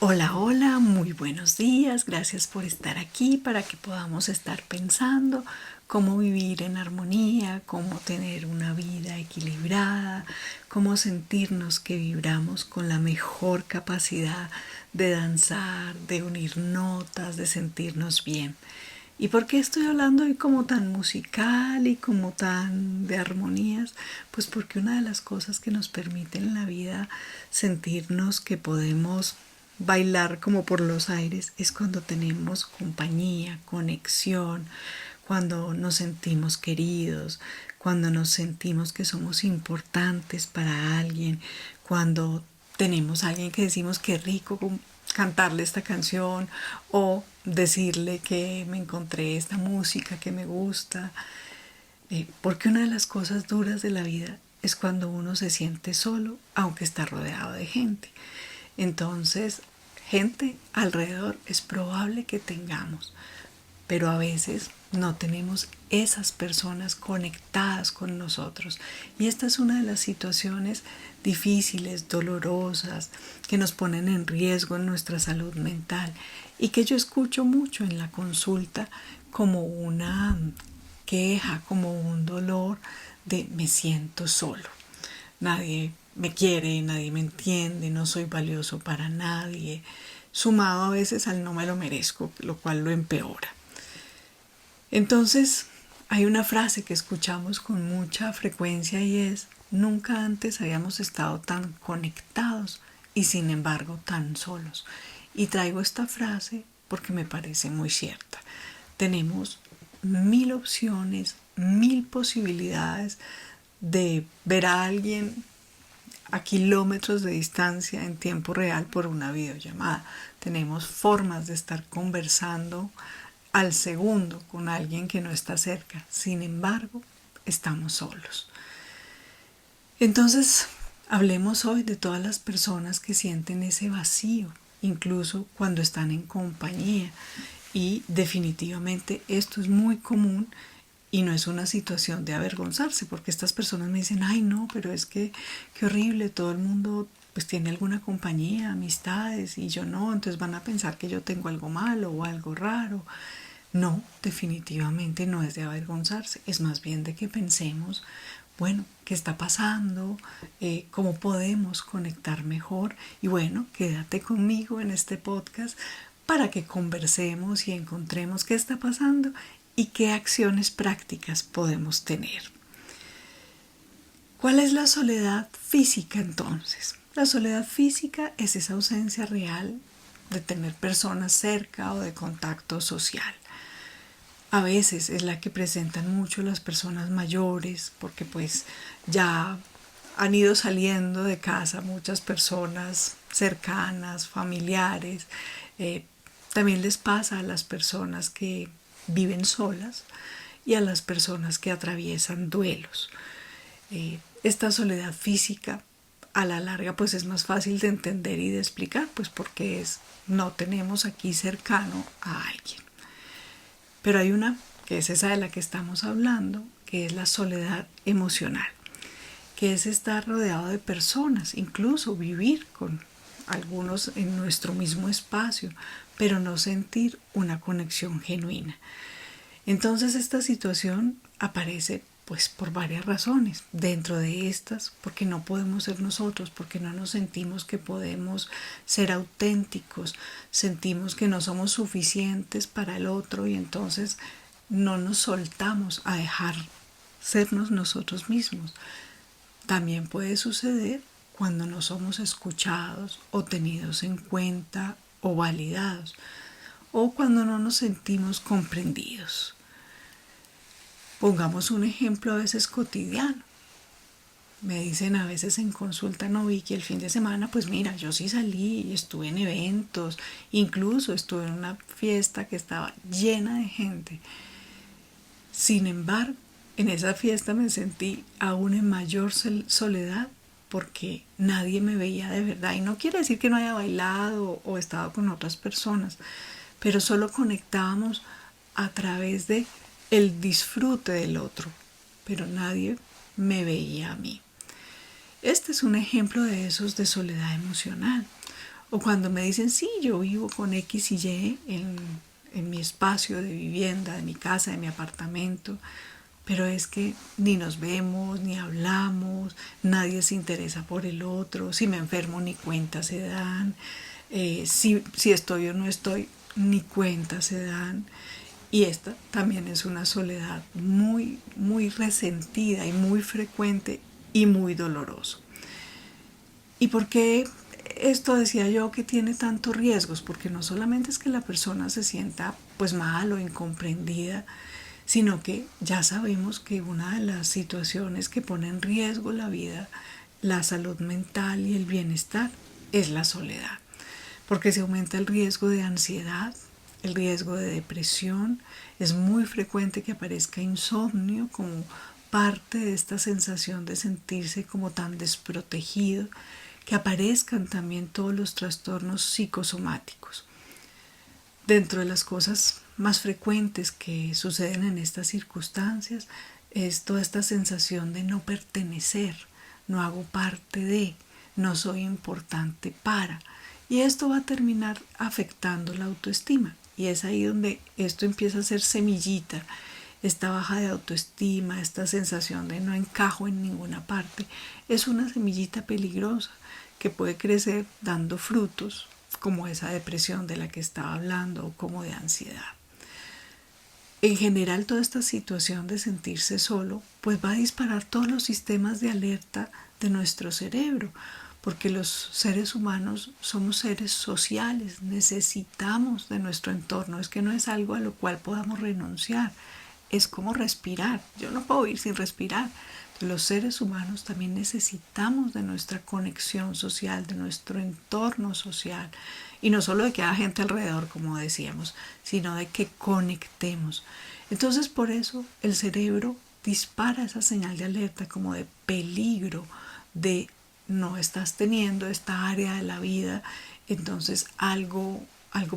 Hola, hola, muy buenos días. Gracias por estar aquí para que podamos estar pensando cómo vivir en armonía, cómo tener una vida equilibrada, cómo sentirnos que vibramos con la mejor capacidad de danzar, de unir notas, de sentirnos bien. ¿Y por qué estoy hablando hoy como tan musical y como tan de armonías? Pues porque una de las cosas que nos permite en la vida sentirnos que podemos bailar como por los aires es cuando tenemos compañía, conexión, cuando nos sentimos queridos, cuando nos sentimos que somos importantes para alguien, cuando tenemos a alguien que decimos que rico cantarle esta canción o decirle que me encontré esta música que me gusta. Porque una de las cosas duras de la vida es cuando uno se siente solo, aunque está rodeado de gente. Entonces, gente alrededor es probable que tengamos, pero a veces no tenemos esas personas conectadas con nosotros. Y esta es una de las situaciones difíciles, dolorosas, que nos ponen en riesgo en nuestra salud mental y que yo escucho mucho en la consulta como una queja, como un dolor de me siento solo. Nadie me quiere, nadie me entiende, no soy valioso para nadie, sumado a veces al no me lo merezco, lo cual lo empeora. Entonces, hay una frase que escuchamos con mucha frecuencia y es, nunca antes habíamos estado tan conectados y sin embargo tan solos. Y traigo esta frase porque me parece muy cierta. Tenemos 1000 opciones, 1000 posibilidades de ver a alguien a kilómetros de distancia en tiempo real por una videollamada. Tenemos formas de estar conversando al segundo con alguien que no está cerca. Sin embargo, estamos solos. Entonces, hablemos hoy de todas las personas que sienten ese vacío, incluso cuando están en compañía. Y definitivamente esto es muy común y no es una situación de avergonzarse, porque estas personas me dicen, ay no, pero es que qué horrible, todo el mundo pues tiene alguna compañía, amistades y yo no, entonces van a pensar que yo tengo algo malo o algo raro. No, definitivamente no es de avergonzarse, es más bien de que pensemos, bueno, ¿qué está pasando? ¿Cómo podemos conectar mejor? Y bueno, quédate conmigo en este podcast para que conversemos y encontremos qué está pasando y qué acciones prácticas podemos tener. ¿Cuál es la soledad física entonces? La soledad física es esa ausencia real de tener personas cerca o de contacto social. A veces es la que presentan mucho las personas mayores porque pues ya han ido saliendo de casa muchas personas cercanas, familiares. También les pasa a las personas que viven solas y a las personas que atraviesan duelos. Esta soledad física a la larga pues es más fácil de entender y de explicar, pues porque no tenemos aquí cercano a alguien. Pero hay una, que es esa de la que estamos hablando, que es la soledad emocional, que es estar rodeado de personas, incluso vivir con algunos en nuestro mismo espacio, pero no sentir una conexión genuina. Entonces esta situación aparece pues por varias razones. Dentro de estas, porque no podemos ser nosotros, porque no nos sentimos que podemos ser auténticos, sentimos que no somos suficientes para el otro y entonces no nos soltamos a dejar sernos nosotros mismos. También puede suceder cuando no somos escuchados o tenidos en cuenta o validados, o cuando no nos sentimos comprendidos. Pongamos un ejemplo a veces cotidiano. Me dicen a veces en consulta, no, Vicky, el fin de semana, pues mira, yo sí salí y estuve en eventos, incluso estuve en una fiesta que estaba llena de gente. Sin embargo, en esa fiesta me sentí aún en mayor soledad porque nadie me veía de verdad. Y no quiere decir que no haya bailado o estado con otras personas, pero solo conectábamos a través de el disfrute del otro, pero nadie me veía a mí. Este es un ejemplo de esos de soledad emocional. O cuando me dicen, sí, yo vivo con X y Y en mi espacio de vivienda, de mi casa, de mi apartamento, pero es que ni nos vemos, ni hablamos, nadie se interesa por el otro, si me enfermo ni cuenta se dan, si estoy o no estoy, ni cuenta se dan. Y esta también es una soledad muy, muy resentida y muy frecuente y muy doloroso. ¿Y por qué esto decía yo que tiene tantos riesgos? Porque no solamente es que la persona se sienta pues mal o incomprendida, sino que ya sabemos que una de las situaciones que pone en riesgo la vida, la salud mental y el bienestar es la soledad, porque se aumenta el riesgo de ansiedad, el riesgo de depresión, es muy frecuente que aparezca insomnio como parte de esta sensación de sentirse como tan desprotegido, que aparezcan también todos los trastornos psicosomáticos. Dentro de las cosas más frecuentes que suceden en estas circunstancias es toda esta sensación de no pertenecer, no hago parte de, no soy importante para. Y esto va a terminar afectando la autoestima. Y es ahí donde esto empieza a ser semillita, esta baja de autoestima, esta sensación de no encajo en ninguna parte. Es una semillita peligrosa que puede crecer dando frutos, como esa depresión de la que estaba hablando o como de ansiedad. En general, toda esta situación de sentirse solo pues va a disparar todos los sistemas de alerta de nuestro cerebro, porque los seres humanos somos seres sociales, necesitamos de nuestro entorno, es que no es algo a lo cual podamos renunciar, es como respirar, yo no puedo vivir sin respirar. Los seres humanos también necesitamos de nuestra conexión social, de nuestro entorno social, y no solo de que haya gente alrededor, como decíamos, sino de que conectemos. Entonces, por eso el cerebro dispara esa señal de alerta como de peligro, de no estás teniendo esta área de la vida, entonces algo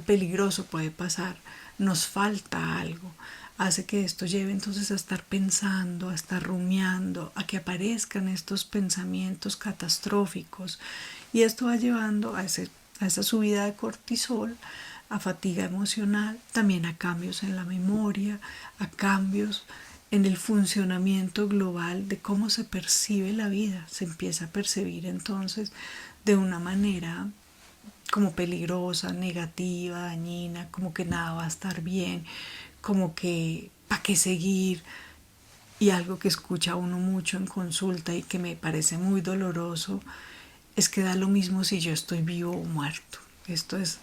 peligroso puede pasar, nos falta algo. Hace que esto lleve entonces a estar pensando, a estar rumiando, a que aparezcan estos pensamientos catastróficos, y esto va llevando a esa subida de cortisol, a fatiga emocional, también a cambios en la memoria, a cambios en el funcionamiento global de cómo se percibe la vida. Se empieza a percibir entonces de una manera como peligrosa, negativa, dañina, como que nada va a estar bien, como que ¿para qué seguir? Y algo que escucha uno mucho en consulta y que me parece muy doloroso es que da lo mismo si yo estoy vivo o muerto. Esto es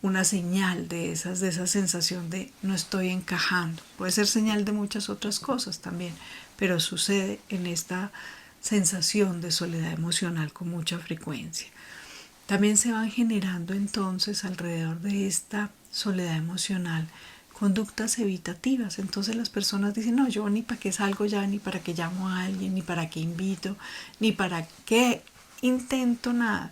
una señal de esa sensación de no estoy encajando. Puede ser señal de muchas otras cosas también, pero sucede en esta sensación de soledad emocional con mucha frecuencia. También se van generando entonces alrededor de esta soledad emocional conductas evitativas. Entonces las personas dicen, no, yo ni para qué salgo ya, ni para qué llamo a alguien, ni para qué invito, ni para qué intento nada,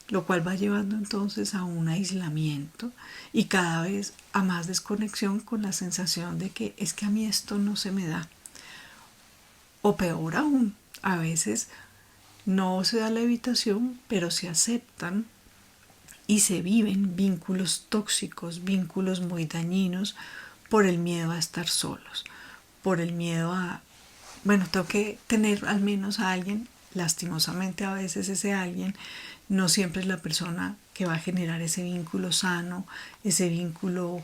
lo cual va llevando entonces a un aislamiento y cada vez a más desconexión, con la sensación de que es que a mí esto no se me da. O peor aún, a veces no se da la evitación, pero se aceptan y se viven vínculos tóxicos, vínculos muy dañinos, por el miedo a estar solos, por el miedo a, bueno, tengo que tener al menos a alguien. Lastimosamente a veces ese alguien no siempre es la persona que va a generar ese vínculo sano, ese vínculo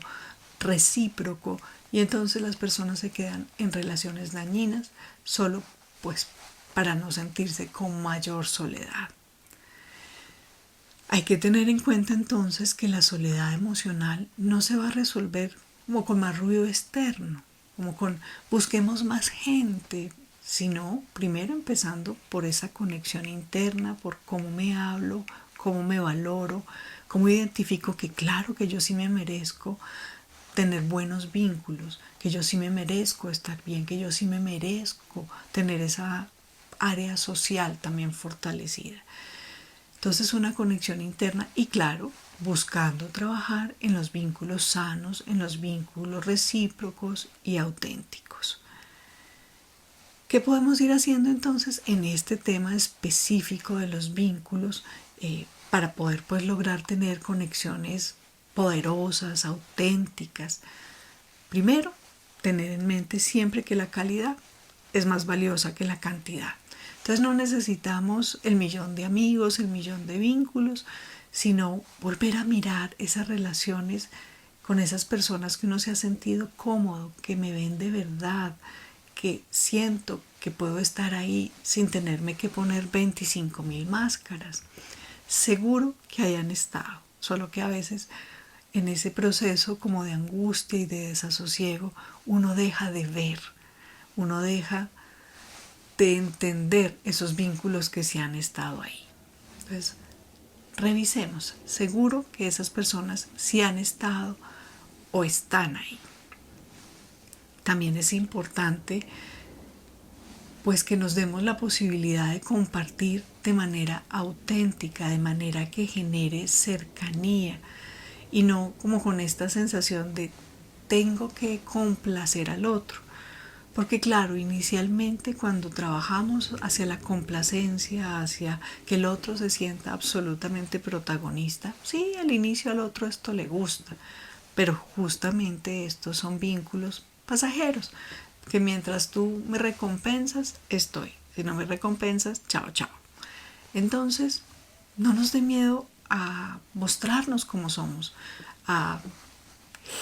recíproco, y entonces las personas se quedan en relaciones dañinas solo pues para no sentirse con mayor soledad. Hay que tener en cuenta entonces que la soledad emocional no se va a resolver como con más ruido externo, como con busquemos más gente, sino primero empezando por esa conexión interna, por cómo me hablo, cómo me valoro, cómo identifico que claro que yo sí me merezco tener buenos vínculos, que yo sí me merezco estar bien, que yo sí me merezco tener esa área social también fortalecida. Entonces una conexión interna y claro, buscando trabajar en los vínculos sanos, en los vínculos recíprocos y auténticos. ¿Qué podemos ir haciendo entonces en este tema específico de los vínculos? para poder pues lograr tener conexiones poderosas, auténticas. Primero, tener en mente siempre que la calidad es más valiosa que la cantidad. Entonces no necesitamos el millón de amigos, el millón de vínculos, sino volver a mirar esas relaciones con esas personas que uno se ha sentido cómodo, que me ven de verdad, que siento que puedo estar ahí sin tenerme que poner 25.000 máscaras. Seguro que hayan estado, solo que a veces en ese proceso como de angustia y de desasosiego uno deja de ver, uno deja de entender esos vínculos que se han estado ahí. Entonces, revisemos, seguro que esas personas sí han estado o están ahí. También es importante pues que nos demos la posibilidad de compartir de manera auténtica, de manera que genere cercanía y no como con esta sensación de tengo que complacer al otro. Porque claro, inicialmente cuando trabajamos hacia la complacencia, hacia que el otro se sienta absolutamente protagonista, sí, al inicio al otro esto le gusta, pero justamente estos son vínculos pasajeros, que mientras tú me recompensas, estoy. Si no me recompensas, chao, chao. Entonces, no nos dé miedo a mostrarnos como somos, a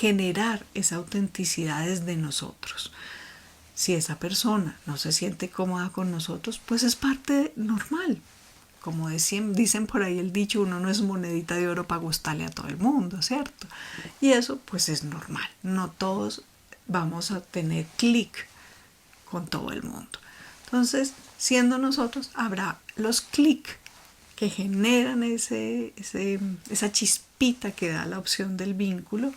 generar esa autenticidad desde nosotros. Si esa persona no se siente cómoda con nosotros, pues es parte normal. Como dicen por ahí el dicho, uno no es monedita de oro para gustarle a todo el mundo, ¿cierto? Y eso pues es normal. No todos vamos a tener clic con todo el mundo. Entonces, siendo nosotros, habrá los clic que generan esa chispita que da la opción del vínculo,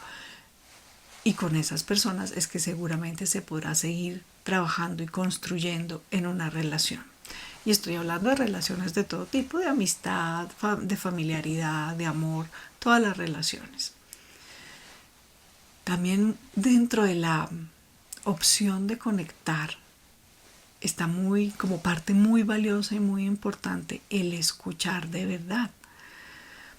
y con esas personas es que seguramente se podrá seguir trabajando y construyendo en una relación. Y estoy hablando de relaciones de todo tipo, de amistad, de familiaridad, de amor, todas las relaciones. También dentro de la opción de conectar está muy, como parte muy valiosa y muy importante, el escuchar de verdad.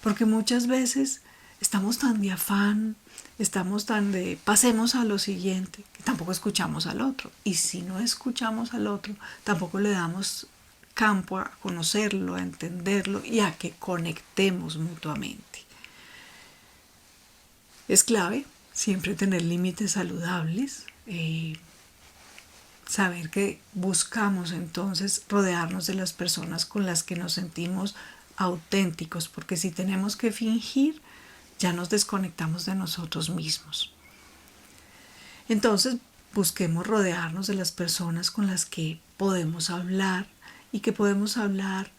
Porque muchas veces estamos tan de afán, estamos tan de pasemos a lo siguiente, que tampoco escuchamos al otro. Y si no escuchamos al otro, tampoco le damos campo a conocerlo, a entenderlo y a que conectemos mutuamente. Es clave siempre tener límites saludables, saber que buscamos entonces rodearnos de las personas con las que nos sentimos auténticos, porque si tenemos que fingir, ya nos desconectamos de nosotros mismos. Entonces, busquemos rodearnos de las personas con las que podemos hablar y que podemos hablar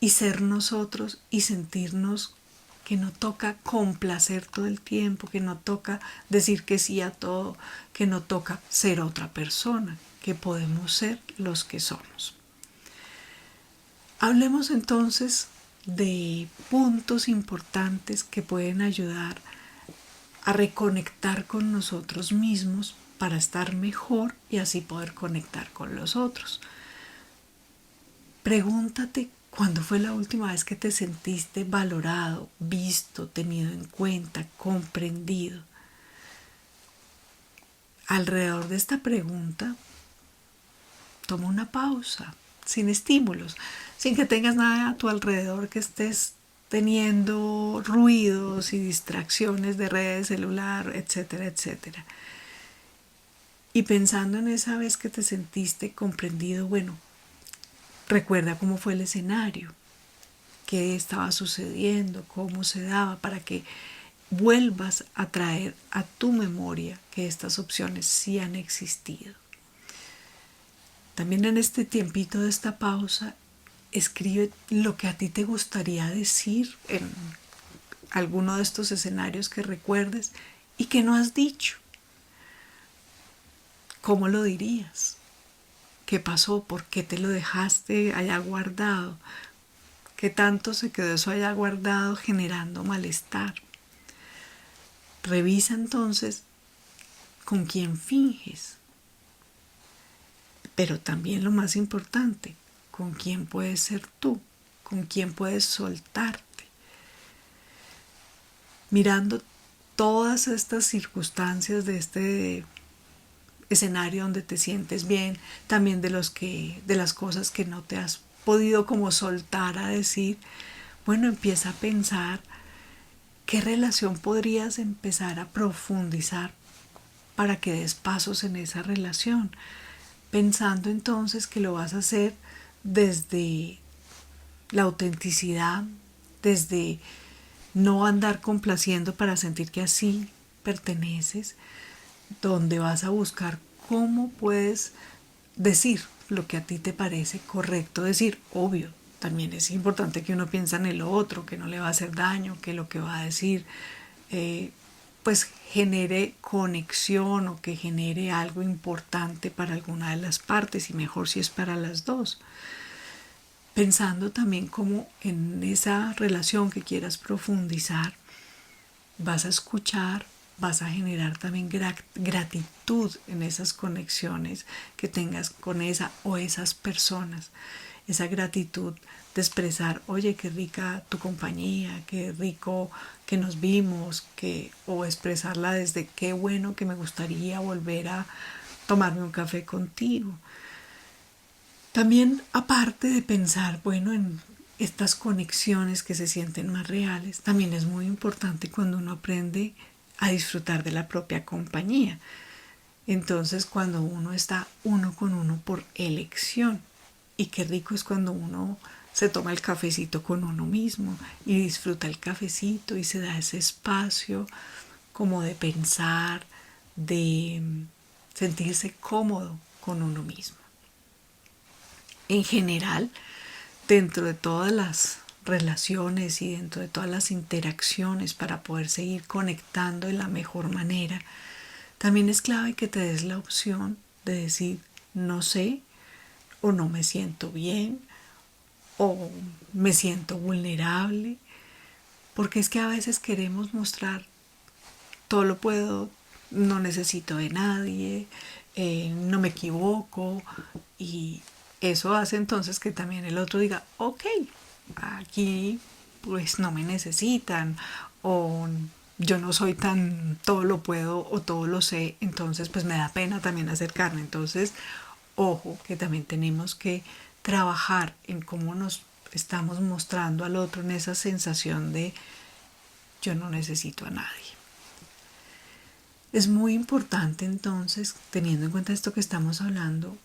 y ser nosotros y sentirnos que no toca complacer todo el tiempo, que no toca decir que sí a todo, que no toca ser otra persona, que podemos ser los que somos. Hablemos entonces de puntos importantes que pueden ayudar a reconectar con nosotros mismos para estar mejor y así poder conectar con los otros. Pregúntate cuándo fue la última vez que te sentiste valorado, visto, tenido en cuenta, comprendido. Alrededor de esta pregunta, toma una pausa, sin estímulos, sin que tengas nada a tu alrededor que estés teniendo ruidos y distracciones de redes, celular, etcétera, etcétera. Y pensando en esa vez que te sentiste comprendido, bueno, recuerda cómo fue el escenario, qué estaba sucediendo, cómo se daba, para que vuelvas a traer a tu memoria que estas opciones sí han existido. También en este tiempito de esta pausa, escribe lo que a ti te gustaría decir en alguno de estos escenarios que recuerdes y que no has dicho. ¿Cómo lo dirías? ¿Qué pasó? ¿Por qué te lo dejaste allá guardado? ¿Qué tanto se quedó eso allá guardado generando malestar? Revisa entonces con quién finges, pero también lo más importante, con quién puedes ser tú, con quién puedes soltarte. mirando todas estas circunstancias de este escenario donde te sientes bien, también de las cosas que no te has podido como soltar a decir, bueno, empieza a pensar qué relación podrías empezar a profundizar para que des pasos en esa relación, pensando entonces que lo vas a hacer desde la autenticidad, desde no andar complaciendo para sentir que así perteneces, donde vas a buscar cómo puedes decir lo que a ti te parece correcto decir. Obvio, también es importante que uno piense en el otro, que no le va a hacer daño, que lo que va a decir pues genere conexión o que genere algo importante para alguna de las partes, y mejor si es para las dos. Pensando también como en esa relación que quieras profundizar, vas a escuchar, vas a generar también gratitud en esas conexiones que tengas con esa o esas personas. Esa gratitud de expresar, oye, qué rica tu compañía, qué rico que nos vimos, o expresarla desde qué bueno que me gustaría volver a tomarme un café contigo. También, aparte de pensar, bueno, en estas conexiones que se sienten más reales, también es muy importante cuando uno aprende a disfrutar de la propia compañía. Entonces, cuando uno está uno con uno por elección, y qué rico es cuando uno se toma el cafecito con uno mismo y disfruta el cafecito y se da ese espacio como de pensar, de sentirse cómodo con uno mismo. En general, dentro de todas las relaciones y dentro de todas las interacciones para poder seguir conectando de la mejor manera, también es clave que te des la opción de decir no sé, o no me siento bien, o me siento vulnerable, porque es que a veces queremos mostrar todo lo puedo, no necesito de nadie, no me equivoco, y eso hace entonces que también el otro diga, ok, aquí pues no me necesitan, o yo no soy tan todo lo puedo o todo lo sé, entonces pues me da pena también acercarme. Entonces, ojo, que también tenemos que trabajar en cómo nos estamos mostrando al otro, en esa sensación de yo no necesito a nadie. Es muy importante entonces, teniendo en cuenta esto que estamos hablando,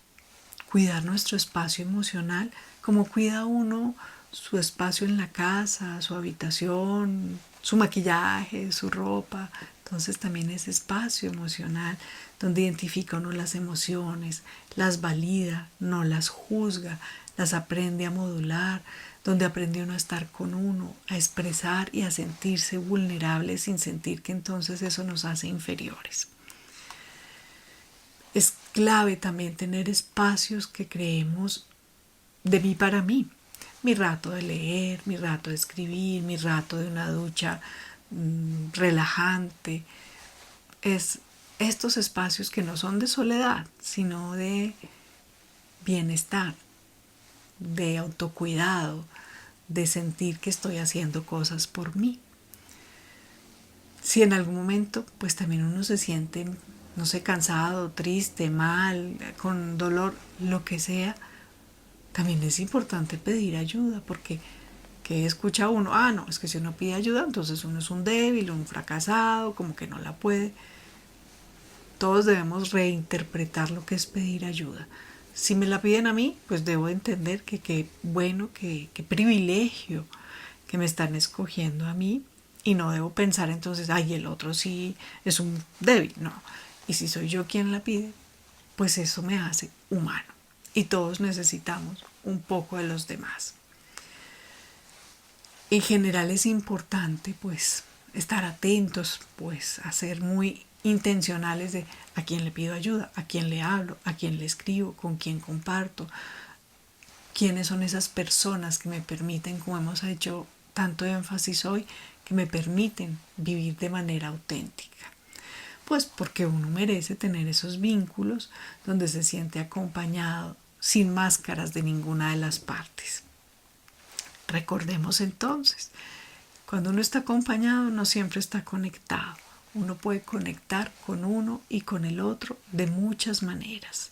cuidar nuestro espacio emocional, como cuida uno su espacio en la casa, su habitación, su maquillaje, su ropa. Entonces también ese espacio emocional donde identifica uno las emociones, las valida, no las juzga, las aprende a modular, donde aprende uno a estar con uno, a expresar y a sentirse vulnerable sin sentir que entonces eso nos hace inferiores. Es clave también tener espacios que creemos de mí para mí. Mi rato de leer, mi rato de escribir, mi rato de una ducha relajante. Es estos espacios que no son de soledad, sino de bienestar, de autocuidado, de sentir que estoy haciendo cosas por mí. Si en algún momento pues también uno se siente, no sé, cansado, triste, mal, con dolor, lo que sea, también es importante pedir ayuda, porque que escucha uno, no, es que si uno pide ayuda, entonces uno es un débil, un fracasado, como que no la puede. Todos debemos reinterpretar lo que es pedir ayuda. Si me la piden a mí, pues debo entender que qué bueno, qué privilegio que me están escogiendo a mí, y no debo pensar entonces, ay, el otro sí es un débil, no. Y si soy yo quien la pide, pues eso me hace humano. Y todos necesitamos un poco de los demás. En general es importante pues estar atentos, pues a ser muy intencionales de a quién le pido ayuda, a quién le hablo, a quién le escribo, con quién comparto, quiénes son esas personas que me permiten, como hemos hecho tanto énfasis hoy, que me permiten vivir de manera auténtica. Pues porque uno merece tener esos vínculos donde se siente acompañado, sin máscaras de ninguna de las partes. Recordemos entonces Cuando uno está acompañado, no siempre está conectado. Uno puede conectar con uno y con el otro de muchas maneras.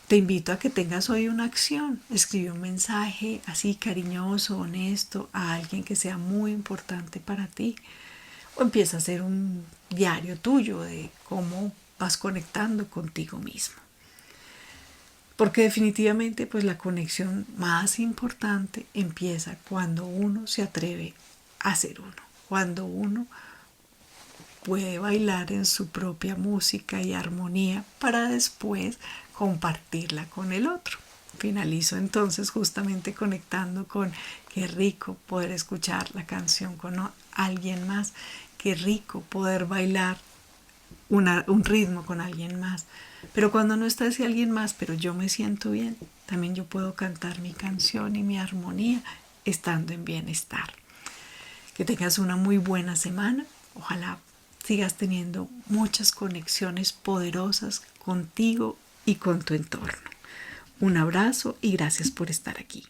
Te invito a que tengas hoy una acción. Escribe un mensaje así cariñoso, honesto, a alguien que sea muy importante para ti. O empieza a hacer un diario tuyo de cómo vas conectando contigo mismo. Porque definitivamente pues la conexión más importante empieza cuando uno se atreve a ser uno. Cuando uno puede bailar en su propia música y armonía para después compartirla con el otro. Finalizo entonces justamente conectando con qué rico poder escuchar la canción con alguien más, qué rico poder bailar un ritmo con alguien más. Pero cuando no está ese alguien más, pero yo me siento bien, también yo puedo cantar mi canción y mi armonía estando en bienestar. Que tengas una muy buena semana. Ojalá sigas teniendo muchas conexiones poderosas contigo y con tu entorno. Un abrazo y gracias por estar aquí.